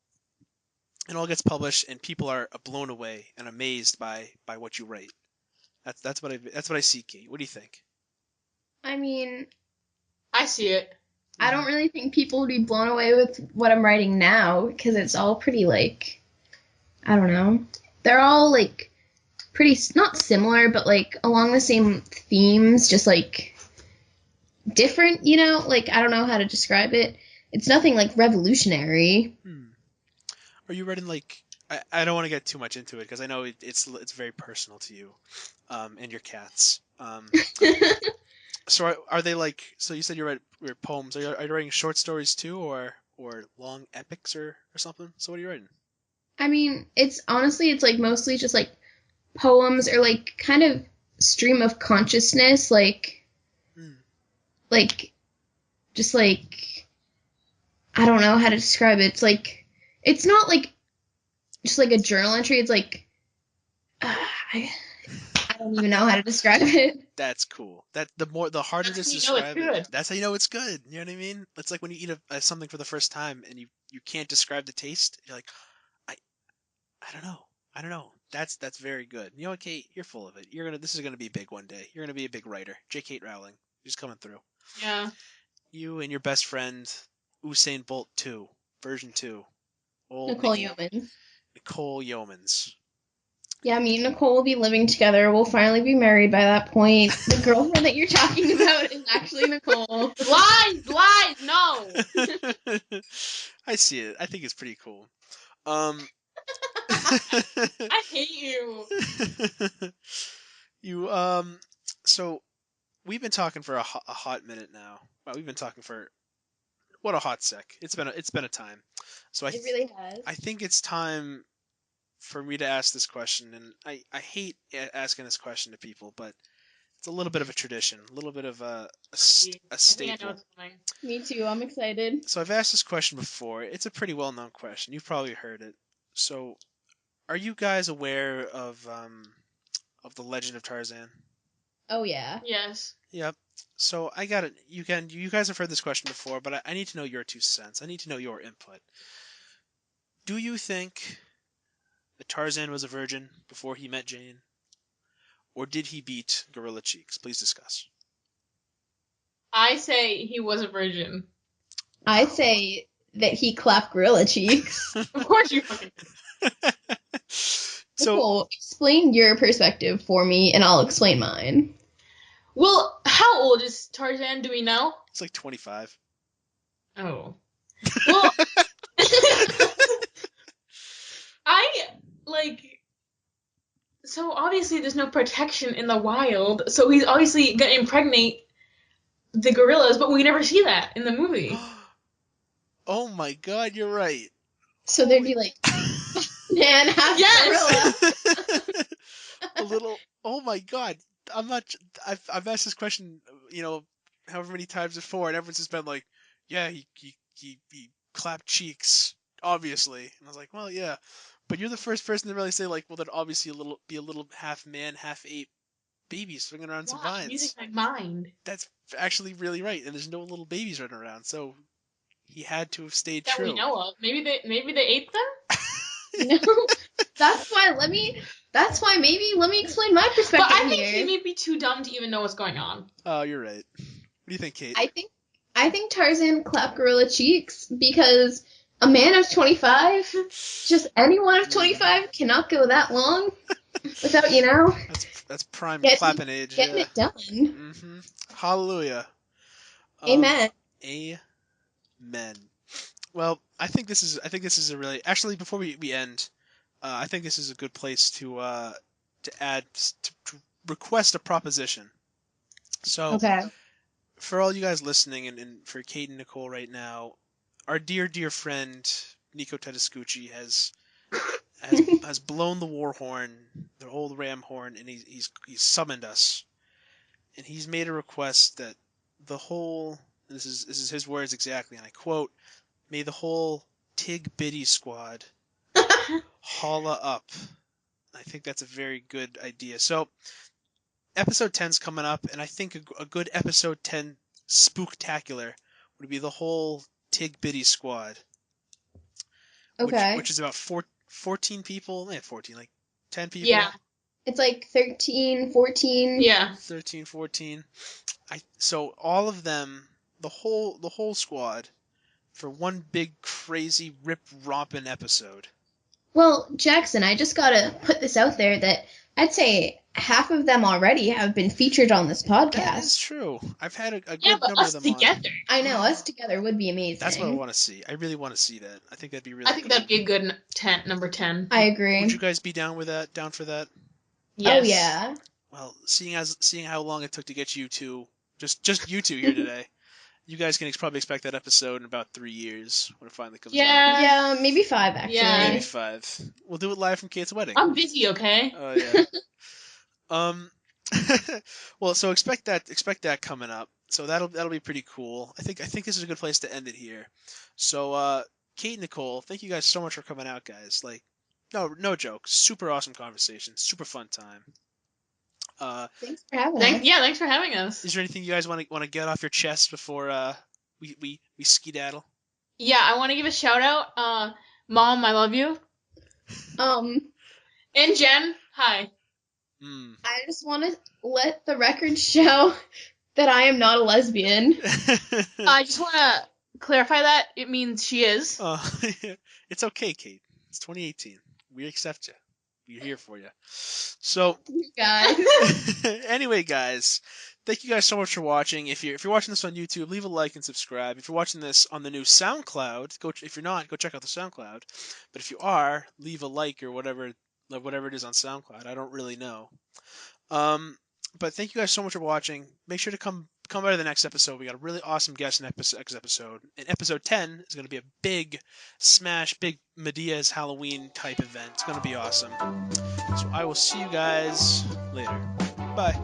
gets published, and people are blown away and amazed by what you write. That's what I see, Kate. What do you think? I mean, I see it. I don't really think people would be blown away with what I'm writing now because it's all pretty like I don't know. They're all like pretty not similar, but like along the same themes, just like different. You know, like I don't know how to describe it. It's nothing like revolutionary. Are you writing like I don't want to get too much into it because I know it's very personal to you, and your cats. So are they like? So you said you write poems. Are you writing short stories too, or long epics or something? So what are you writing? I mean, it's honestly, it's like mostly just like poems or like kind of stream of consciousness, like just like I don't know how to describe it. It's like it's not like just like a journal entry. It's like I don't even know how to describe it. That's cool. That the harder to That's when you know it's describe it, good. that's how you know it's good. You know what I mean? It's like when you eat something for the first time and you can't describe the taste. You're like, I I don't know. I don't know. That's very good. You know what, Kate? You're full of it. This is gonna be big one day. You're gonna be a big writer. J. Kate Rowling. She's coming through. Yeah. You and your best friend, Usain Bolt 2, version 2. Old Nicole Nikki. Yeomans. Nicole Yeomans. Yeah, me and Nicole will be living together. We'll finally be married by that point. The girlfriend that you're talking about is actually Nicole. Lies, no. I see it. I think it's pretty cool. I hate you. You so we've been talking for a hot minute now. Wow, we've been talking for what a hot sec. It's been a time. So It really has. I think it's time for me to ask this question, and I hate asking this question to people, but it's a little bit of a tradition, a little bit of a I think I know staple. what's coming. Me too. I'm excited. So I've asked this question before. It's a pretty well-known question. You've probably heard it. So, are you guys aware of the Legend of Tarzan? Oh yeah. Yes. Yep. So I got it. You guys have heard this question before, but I need to know your 2 cents. I need to know your input. Do you think that Tarzan was a virgin before he met Jane, or did he beat Gorilla Cheeks? Please discuss. I say he was a virgin. I'd say that he clapped gorilla cheeks. Of course you fucking. So Nicole, explain your perspective for me, and I'll explain mine. Well, how old is Tarzan? Do we know? It's like 25. Oh. Well, I like. So obviously, there's no protection in the wild. So he's obviously gonna impregnate the gorillas, but we never see that in the movie. Oh my god, you're right. So there'd be like man half gorilla. Yes. A little. Oh my god. I'm not. I've asked this question, however many times before, and everyone's just been like, "Yeah, he clapped cheeks, obviously." And I was like, "Well, yeah," but you're the first person to really say like, "Well, there'd obviously be a little half man, half ape baby swinging around some Wow, I'm using vines." my mind. That's actually really right, and there's no little babies running around, so he had to have stayed That we true. know of. Maybe they ate them. No, that's why maybe let me explain my But perspective I think he here. may be too dumb to even know what's going on. Oh, you're right. What do you think, Kate? I think Tarzan clapped gorilla cheeks because a man of 25, just anyone of 25 cannot go that long without, That's prime getting clapping age. getting Yeah. it done. Hallelujah. Um. Amen. Amen. Well, I think this is a really actually before we end, I think this is a good place to add to request a proposition. So Okay. for all you guys listening and for Kate and Nicole right now, our dear friend Nico Tedescucci has blown the war horn, the old ram horn, and he's summoned us, and he's made a request that the whole this is his words exactly, and I quote, "May the whole Tig Biddy squad holla up." I think that's a very good idea. So episode 10's coming up, and I think a good episode 10 spooktacular would be the whole Tig Biddy squad, which Okay. is about 14 people, 14, like 10 people, Yeah. It's like 13, 14. Yeah. 13, 14. So all of them, the whole squad, for one big crazy rip romping episode. Well, Jackson, I just gotta put this out there that I'd say half of them already have been featured on this That is podcast. true. I've had a Yeah, good but number of us them on. together. I know, us together would be That's what I amazing. want to see. I really want to see that. I think that'd be I really think cool. that'd be a good number 10. I Would you agree. guys be down with that? Down for that? Oh, Yes. yeah. Well, seeing how long it took to get you two, just you two here today, you guys can probably expect that episode in about 3 years when it finally comes out. Yeah. Yeah, maybe 5, Yeah. Maybe actually. 5. We'll do it live from Kate's wedding. I'm busy, okay? Oh yeah. Um. Well, so expect that coming up. So that'll be pretty cool. I think this is a good place to end it here. So Kate and Nicole, thank you guys so much for coming out, guys. Like, no joke, super awesome conversation, super fun time. Uh, Thanks for having us. Thanks for having us. is there anything you guys want to get off your chest before we skedaddle? Yeah, I want to give a shout out. Mom, I love you. Um, And Jen, hi. Hmm. I just want to let the record show that I am not a lesbian. I just want to clarify that it means she is. It's okay, Kate. It's 2018. We accept you. We're here for you. So, You guys. anyway, guys, thank you guys so much for watching. If you're watching this on YouTube, leave a like and subscribe. If you're watching this on the new SoundCloud, if you're not, go check out the SoundCloud. But if you are, leave a like or whatever it is on SoundCloud. I don't really know. Um, but thank you guys so much for watching. Make sure to come by to the next episode. We got a really awesome guest in next episode. And episode 10 is going to be a big smash, big Medea's Halloween type event. It's going to be awesome. So I will see you guys later. Bye.